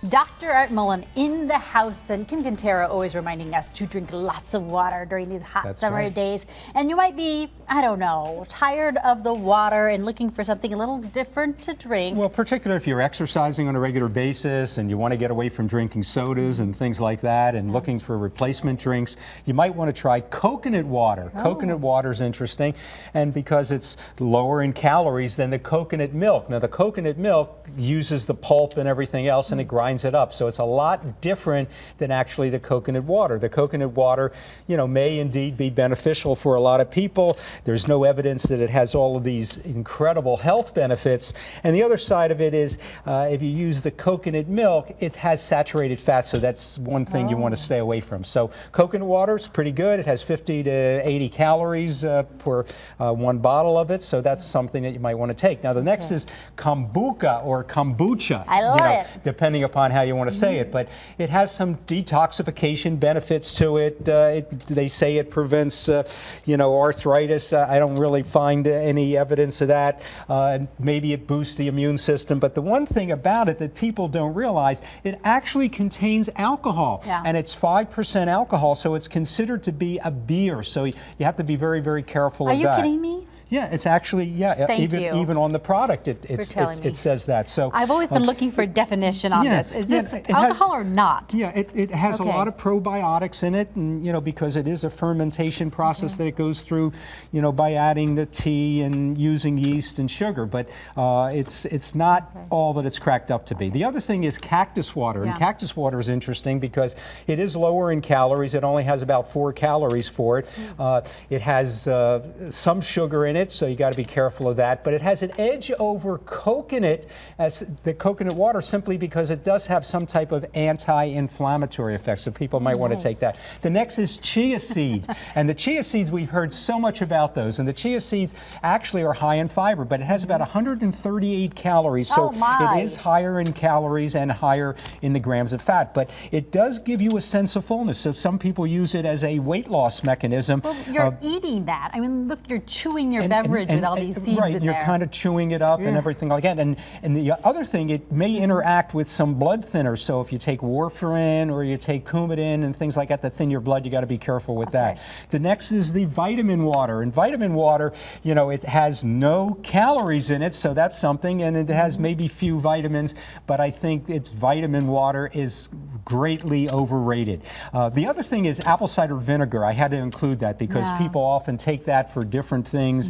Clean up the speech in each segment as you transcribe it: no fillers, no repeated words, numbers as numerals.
Dr. Art Mollen in the house, and Kim Quintero always reminding us to drink lots of water during these hot summer days. And you might be, I don't know, tired of the water and looking for something a little different to drink. Well, particularly if you're exercising on a regular basis and you want to get away from drinking sodas and things like that and looking for replacement drinks, you might want to try coconut water. Oh. Coconut water is interesting, and because it's lower in calories than the coconut milk. Now, the coconut milk uses the pulp and everything else, and it grinds it up, so it's a lot different than actually the coconut water. The coconut water, you know, may indeed be beneficial for a lot of people. There's no evidence that it has all of these incredible health benefits. And the other side of it is, if you use the coconut milk, it has saturated fat, so that's one thing you want to stay away from. So coconut water is pretty good. It has 50 to 80 calories per one bottle of it, so that's something that you might want to take. Now, the next is kombucha or kombucha. I love it. Depending upon how you want to say it, but it has some detoxification benefits to it. They say it prevents, arthritis. I don't really find any evidence of that. Maybe it boosts the immune system, but the one thing about it that people don't realize, it actually contains alcohol, and it's 5% alcohol, so it's considered to be a beer. So you have to be very, very careful of that. Are you kidding me? Yeah, it's actually, even on the product, it says that. So I've always been looking for a definition on this. Is this alcohol or not? Yeah, it has a lot of probiotics in it, and because it is a fermentation process that it goes through, by adding the tea and using yeast and sugar. But it's not all that it's cracked up to be. The other thing is cactus water, and cactus water is interesting because it is lower in calories. It only has about 4 calories for it. It has some sugar in it, so you got to be careful of that. But it has an edge over coconut, as the coconut water, simply because it does have some type of anti-inflammatory effect. So people might want to take that. The next is chia seed, and the chia seeds, we've heard so much about those. And the chia seeds actually are high in fiber, but it has about 138 calories. So it is higher in calories and higher in the grams of fat. But it does give you a sense of fullness. So some people use it as a weight loss mechanism. Well, you're eating that. I mean, look, you're chewing your beverage with all these seeds in there. You're kind of chewing it up and everything like that. And the other thing, it may interact with some blood thinners. So if you take warfarin or you take Coumadin and things like that to thin your blood, you got to be careful with that. The next is the vitamin water. And vitamin water, it has no calories in it, so that's something. And it has maybe few vitamins, but I think its vitamin water is greatly overrated. The other thing is apple cider vinegar. I had to include that because people often take that for different things.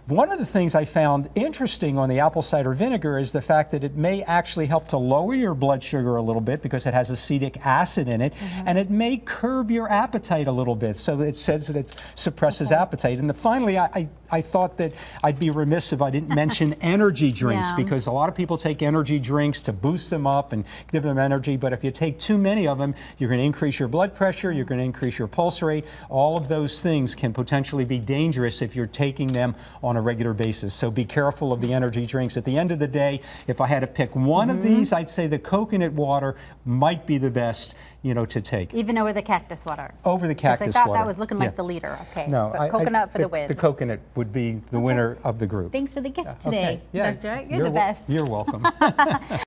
One of the things I found interesting on the apple cider vinegar is the fact that it may actually help to lower your blood sugar a little bit because it has acetic acid in it, and it may curb your appetite a little bit. So it says that it suppresses appetite. And finally, I thought that I'd be remiss if I didn't mention energy drinks, because a lot of people take energy drinks to boost them up and give them energy, but if you take too many of them, you're going to increase your blood pressure, you're going to increase your pulse rate. All of those things can potentially be dangerous if you're taking them on a regular basis. So be careful of the energy drinks. At the end of the day, if I had to pick one of these, I'd say the coconut water might be the best, to take. Even over the cactus water? Over the cactus water. I thought water. that was looking like the leader. Okay. No, but coconut for the win. The coconut would be the winner of the group. Thanks for the gift today, Yeah, Dr. Art. You're the best. You're welcome.